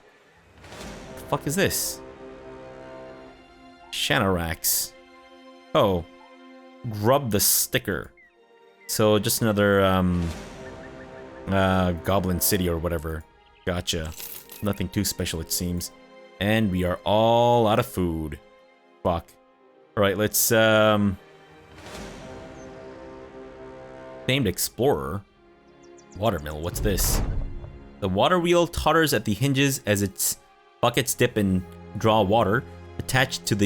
What the fuck is this? Shanarax. Oh. Grub the sticker. So just another goblin city or whatever. Gotcha. Nothing too special, it seems. And we are all out of food. Fuck. Alright, let's named Explorer. Watermill, what's this? The water wheel totters at the hinges as its buckets dip and draw water. Attached to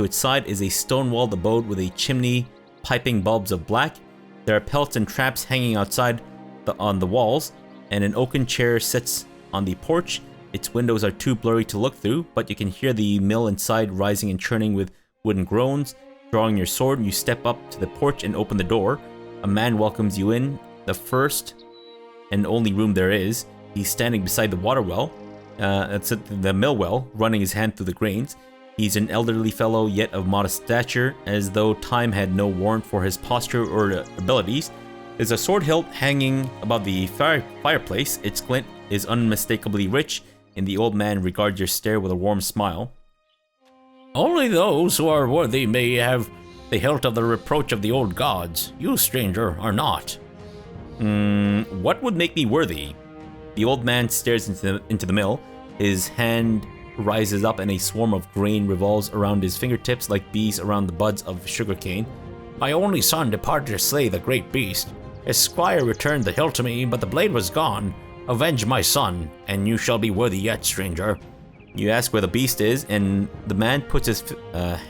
its side is a stone-walled abode with a chimney piping bulbs of black. There are pellets and traps hanging outside on the walls, and an oaken chair sits on the porch. Its windows are too blurry to look through, but you can hear the mill inside rising and churning with wooden groans. Drawing your sword, you step up to the porch and open the door. A man welcomes you in, the first and only room there is. He's standing beside the water well, that's the mill well, running his hand through the grains. He's an elderly fellow, yet of modest stature, as though time had no warrant for his posture or abilities. There's a sword hilt hanging above the fireplace. Its glint is unmistakably rich, and the old man regards your stare with a warm smile. Only those who are worthy may have the hilt of the reproach of the old gods. You, stranger, are not. What would make me worthy? The old man stares into the mill. His hand rises up and a swarm of grain revolves around his fingertips like bees around the buds of sugarcane. My only son departed to slay the great beast. His squire returned the hilt to me, but the blade was gone. Avenge my son, and you shall be worthy yet, stranger. You ask where the beast is, and the man puts his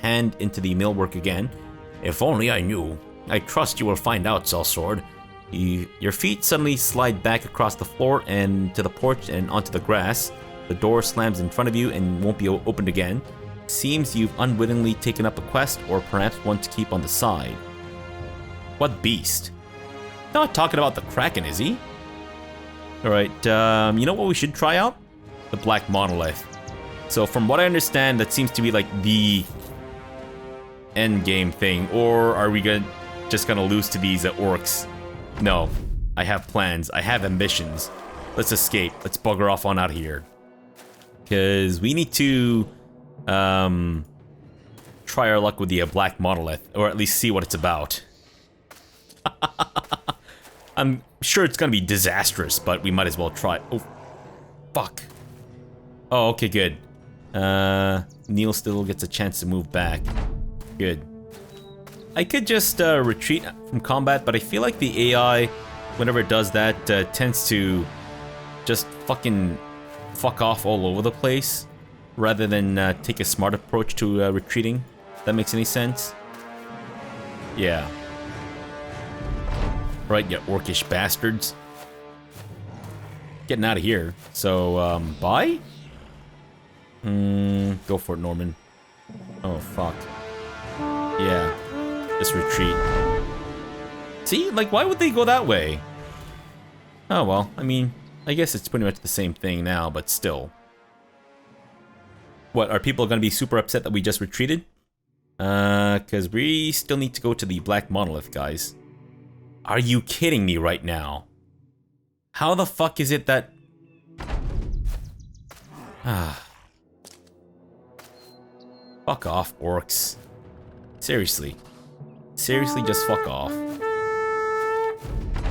hand into the millwork again. If only I knew. I trust you will find out, sellsword. Your feet suddenly slide back across the floor and to the porch and onto the grass. The door slams in front of you and won't be opened again. Seems you've unwittingly taken up a quest, or perhaps one to keep on the side. What beast? Not talking about the Kraken, is he? Alright, you know what we should try out? The Black Monolith. So from what I understand, that seems to be like the end game thing. Or are we just gonna lose to these orcs? No, I have plans. I have ambitions. Let's escape. Let's bugger off on out of here. Because we need to try our luck with the Black Monolith. Or at least see what it's about. I'm sure it's gonna be disastrous, but we might as well try. Oh, fuck. Oh, okay, good. Neil still gets a chance to move back. Good. I could just retreat from combat, but I feel like the AI, whenever it does that, tends to just fuck off all over the place, rather than take a smart approach to retreating. If that makes any sense? Yeah. Right, you orcish bastards. Getting out of here. So, bye? Go for it, Norman. Oh, fuck. Yeah. Just retreat. See? Like, why would they go that way? Oh, well, I mean, I guess it's pretty much the same thing now, but still. What, are people gonna be super upset that we just retreated? Because we still need to go to the Black Monolith, guys. Are you kidding me right now? How the fuck is it that... Fuck off, orcs. Seriously. Seriously, just fuck off.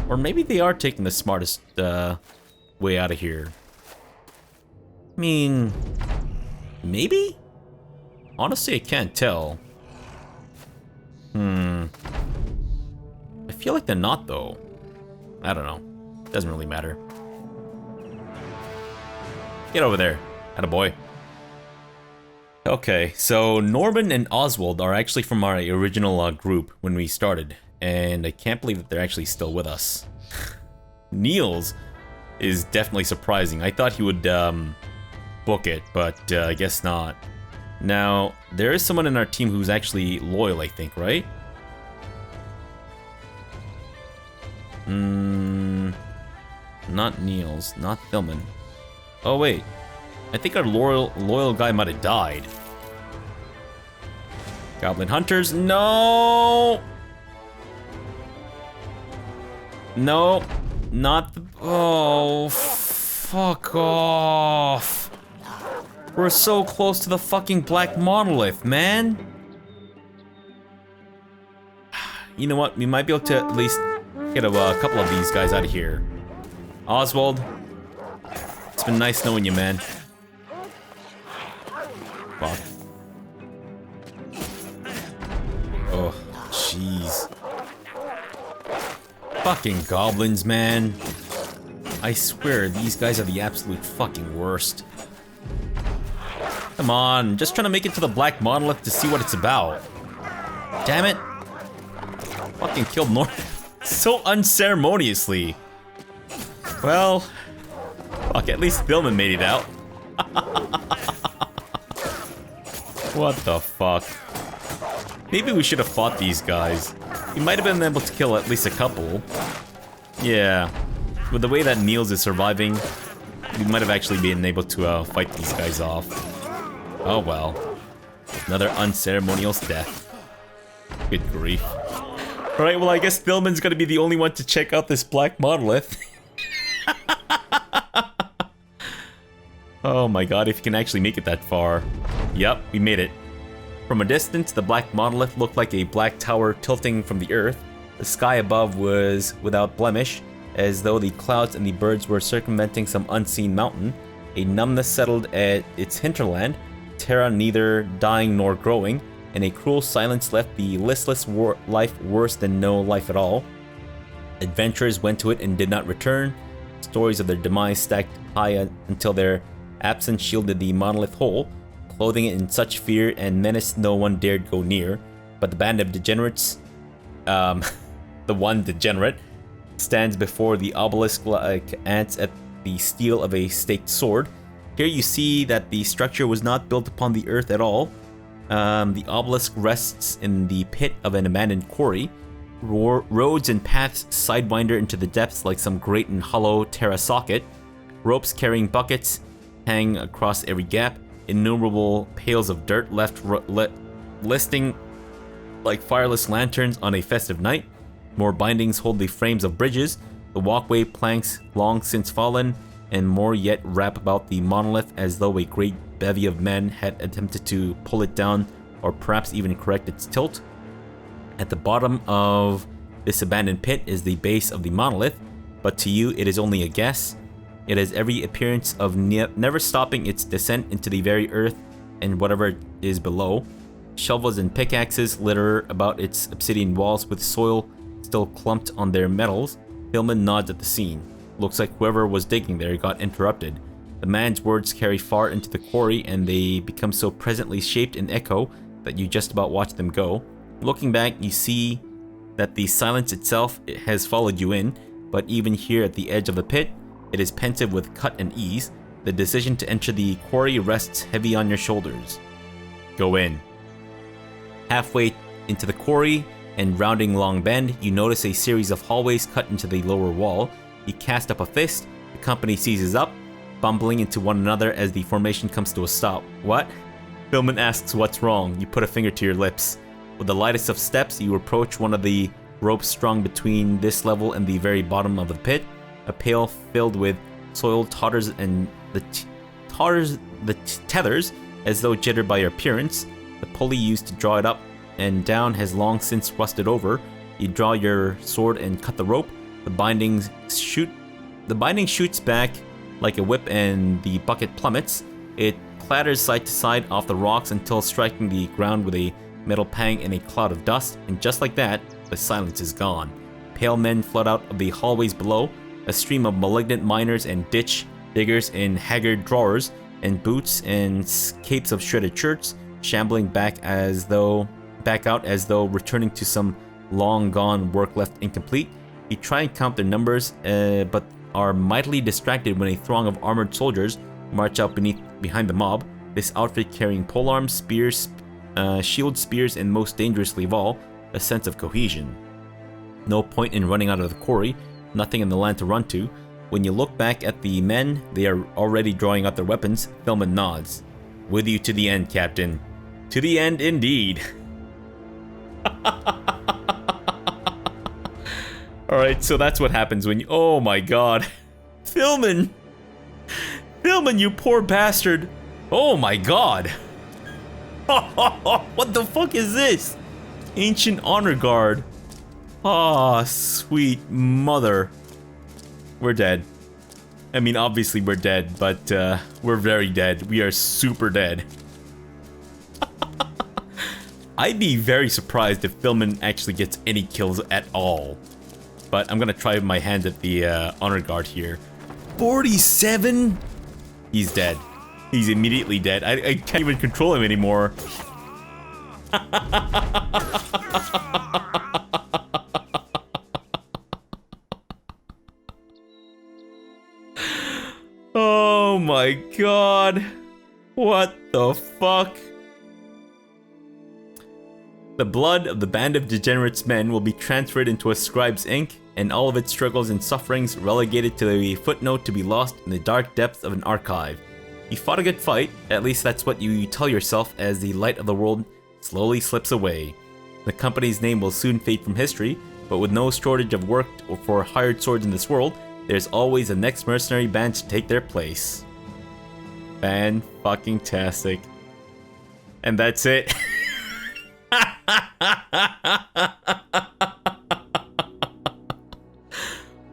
Or maybe they are taking the smartest way out of here. I mean... Maybe? Honestly, I can't tell. I feel like they're not, though. I don't know. Doesn't really matter. Get over there, attaboy. Okay, so Norman and Oswald are actually from our original group when we started, and I can't believe that they're actually still with us. Niels is definitely surprising. I thought he would book it, but I guess not. Now, there is someone in our team who's actually loyal, I think, right? Not Niels, not Thilman. Oh wait, I think our loyal guy might have died. Goblin Hunters, no! No, not the... Oh, fuck off. We're so close to the fucking Black Monolith, man. You know what, we might be able to at least get a couple of these guys out of here. Oswald, it's been nice knowing you, man. Fuck. Oh, jeez. Fucking goblins, man. I swear, these guys are the absolute fucking worst. Come on, just trying to make it to the Black Monolith to see what it's about. Damn it. Fucking killed Norman so unceremoniously. Well, fuck, at least Thilman made it out. What the fuck? Maybe we should have fought these guys. We might have been able to kill at least a couple. Yeah. With the way that Niels is surviving, we might have actually been able to fight these guys off. Oh well. Another unceremonious death. Good grief. Alright, well I guess Thilman's gonna be the only one to check out this Black Monolith. Oh my god, if you can actually make it that far. Yep, we made it. From a distance, the Black Monolith looked like a black tower tilting from the earth. The sky above was without blemish, as though the clouds and the birds were circumventing some unseen mountain. A numbness settled at its hinterland, terra neither dying nor growing, and a cruel silence left the listless life worse than no life at all. Adventurers went to it and did not return. Stories of their demise stacked high until their absence shielded the monolith whole, clothing it in such fear and menace no one dared go near. But the Band of Degenerates, the one degenerate, stands before the obelisk like ants at the steel of a staked sword. Here you see that the structure was not built upon the earth at all. The obelisk rests in the pit of an abandoned quarry. Roads and paths sidewinder into the depths like some great and hollow terra socket. Ropes carrying buckets hang across every gap. Innumerable pails of dirt listing like fireless lanterns on a festive night. More bindings hold the frames of bridges, the walkway planks long since fallen, and more yet wrap about the monolith as though a great bevy of men had attempted to pull it down or perhaps even correct its tilt. At the bottom of this abandoned pit is the base of the monolith, but to you it is only a guess. It has every appearance of never stopping its descent into the very earth and whatever is below. Shovels and pickaxes litter about its obsidian walls with soil still clumped on their metals. Hillman nods at the scene. Looks like whoever was digging there got interrupted. The man's words carry far into the quarry and they become so presently shaped in echo that you just about watch them go. Looking back, you see that the silence itself has followed you in, but even here at the edge of the pit, it is pensive with cut and ease. The decision to enter the quarry rests heavy on your shoulders. Go in. Halfway into the quarry and rounding Long Bend, you notice a series of hallways cut into the lower wall. You cast up a fist, the company seizes up, bumbling into one another as the formation comes to a stop. What? Philman asks what's wrong. You put a finger to your lips. With the lightest of steps, you approach one of the ropes strung between this level and the very bottom of the pit. A pail filled with soil totters and the tethers as though jittered by your appearance. The pulley used to draw it up and down has long since rusted over. You draw your sword and cut the rope. The binding shoots back like a whip and the bucket plummets. It clatters side to side off the rocks until striking the ground with a metal pang and a cloud of dust, and just like that, the silence is gone. Pale men flood out of the hallways below, a stream of malignant miners and ditch diggers in haggard drawers and boots and capes of shredded shirts, shambling back out as though returning to some long gone work left incomplete. You try and count their numbers, but are mightily distracted when a throng of armored soldiers march out behind the mob, this outfit carrying polearms, spears, shield spears, and most dangerously of all, a sense of cohesion. No point in running out of the quarry, nothing in the land to run to. When you look back at the men, they are already drawing out their weapons. Philman nods. With you to the end, Captain. To the end, indeed. Alright, so that's what happens when you... Oh my god. Philman! Philman, you poor bastard! Oh my god! What the fuck is this? Ancient Honor Guard. Ah, sweet mother. We're dead. I mean, obviously we're dead, but we're very dead. We are super dead. I'd be very surprised if Philman actually gets any kills at all. But I'm gonna try my hand at the Honor Guard here. 47? He's dead. He's immediately dead. I can't even control him anymore. Oh my god. What the fuck? The blood of the Band of Degenerates men will be transferred into a scribe's ink, and all of its struggles and sufferings relegated to a footnote to be lost in the dark depths of an archive. You fought a good fight, at least that's what you tell yourself as the light of the world slowly slips away. The company's name will soon fade from history, but with no shortage of work for hired swords in this world, there's always a next mercenary band to take their place. Fan-fucking-tastic. And that's it.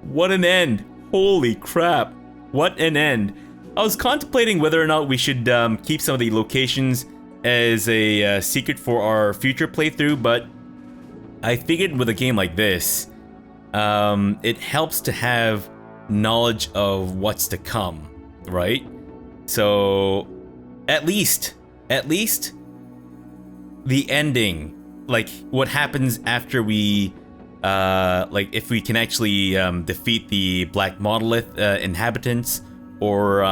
What an end. Holy crap. What an end. I was contemplating whether or not we should keep some of the locations as a secret for our future playthrough, but I figured with a game like this, it helps to have knowledge of what's to come, right? So, at least, the ending, like what happens after we, like if we can actually defeat the Black Monolith inhabitants, or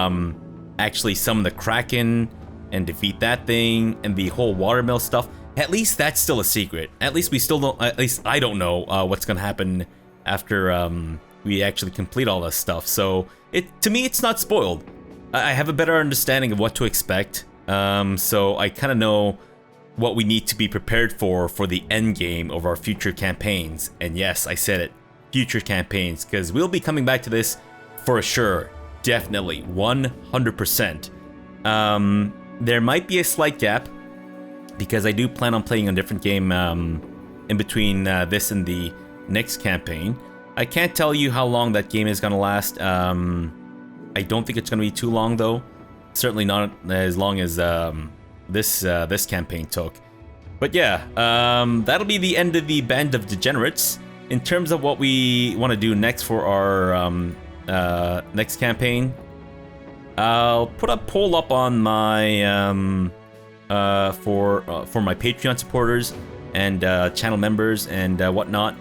actually summon the Kraken and defeat that thing, and the whole watermill stuff. at least that's still a secret. At least we still don't, at least I don't know what's gonna happen after we actually complete all this stuff. So to me, it's not spoiled. I have a better understanding of what to expect. So I kind of know what we need to be prepared for the end game of our future campaigns. And yes, I said it, future campaigns, because we'll be coming back to this for sure, definitely, 100%. There might be a slight gap, because I do plan on playing a different game in between this and the next campaign. I can't tell you how long that game is gonna last. I don't think it's gonna be too long though. Certainly not as long as this campaign took. But yeah, that'll be the end of the Band of Degenerates. In terms of what we want to do next for our next campaign, I'll put a poll up on my for my Patreon supporters and channel members and whatnot,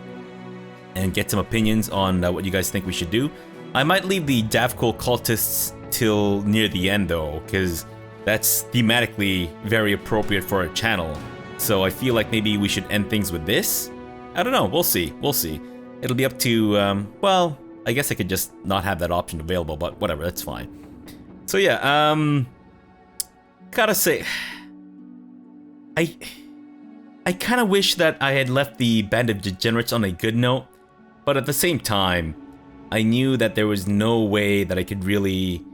and get some opinions on what you guys think we should do. I might leave the Davco cultists till near the end though, because that's thematically very appropriate for a channel. So I feel like maybe we should end things with this. I don't know, we'll see, we'll see. It'll be up to, well, I guess I could just not have that option available, but whatever, that's fine. So yeah, gotta say, I kind of wish that I had left the Band of Degenerates on a good note, but at the same time, I knew that there was no way that I could really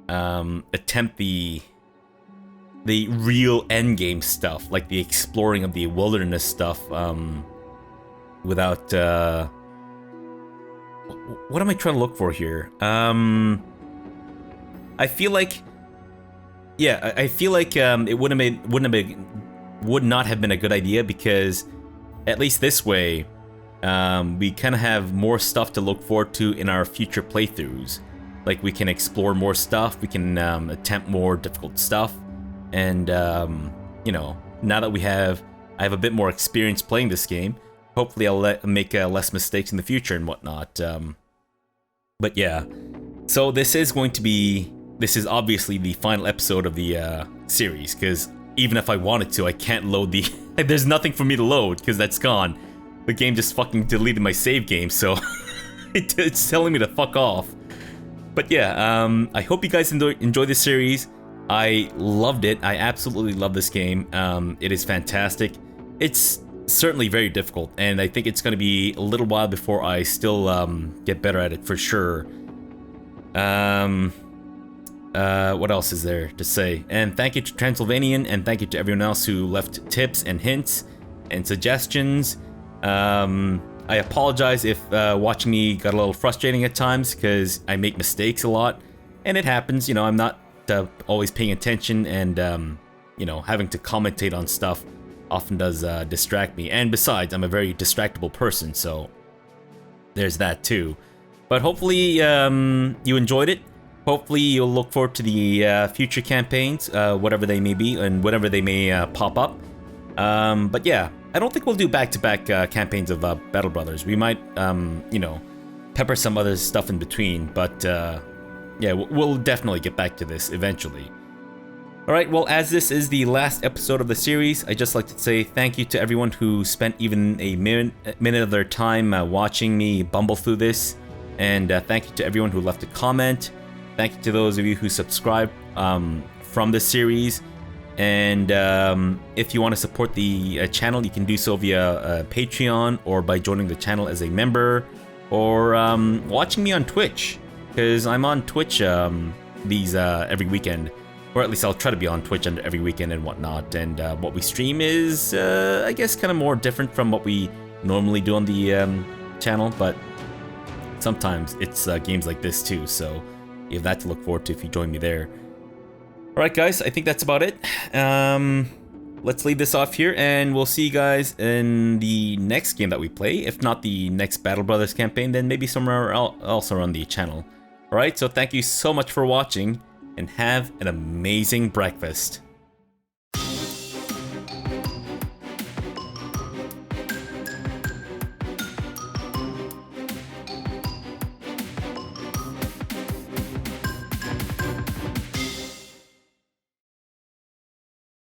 attempt the real endgame stuff, like the exploring of the wilderness stuff, without what am I trying to look for here? I feel like, yeah, I feel like it would not have been a good idea, because at least this way, we kind of have more stuff to look forward to in our future playthroughs. Like, we can explore more stuff, we can attempt more difficult stuff, and you know, now that I have a bit more experience playing this game, hopefully I'll make less mistakes in the future and whatnot. But yeah, so this is obviously the final episode of the series, because even if I wanted to, I can't load the there's nothing for me to load because that's gone. The game just fucking deleted my save game, so it's telling me to fuck off. But yeah, I hope you guys enjoy this series. I loved it. I absolutely love this game. It is fantastic. It's certainly very difficult, and I think it's going to be a little while before I still get better at it for sure. What else is there to say? And thank you to Transylvanian, and thank you to everyone else who left tips and hints and suggestions. I apologize if watching me got a little frustrating at times, because I make mistakes a lot, and it happens. You know, I'm not always paying attention, and you know, having to commentate on stuff often does distract me. And besides, I'm a very distractible person, so there's that too. But hopefully you enjoyed it. Hopefully you'll look forward to the future campaigns, whatever they may be and whatever they may pop up. But yeah, I don't think we'll do back-to-back campaigns of Battle Brothers. We might, you know, pepper some other stuff in between, but yeah, we'll definitely get back to this eventually. Alright, well, as this is the last episode of the series, I'd just like to say thank you to everyone who spent even a minute of their time watching me bumble through this, and thank you to everyone who left a comment. Thank you to those of you who subscribed from this series. And if you want to support the channel, you can do so via Patreon, or by joining the channel as a member, or watching me on Twitch, because I'm on Twitch every weekend, or at least I'll try to be on Twitch every weekend and whatnot. And what we stream is, I guess, kind of more different from what we normally do on the channel, but sometimes it's games like this too, so you have that to look forward to if you join me there. Alright guys, I think that's about it. Let's leave this off here, and we'll see you guys in the next game that we play. If not the next Battle Brothers campaign, then maybe somewhere else around the channel. Alright, so thank you so much for watching, and have an amazing breakfast.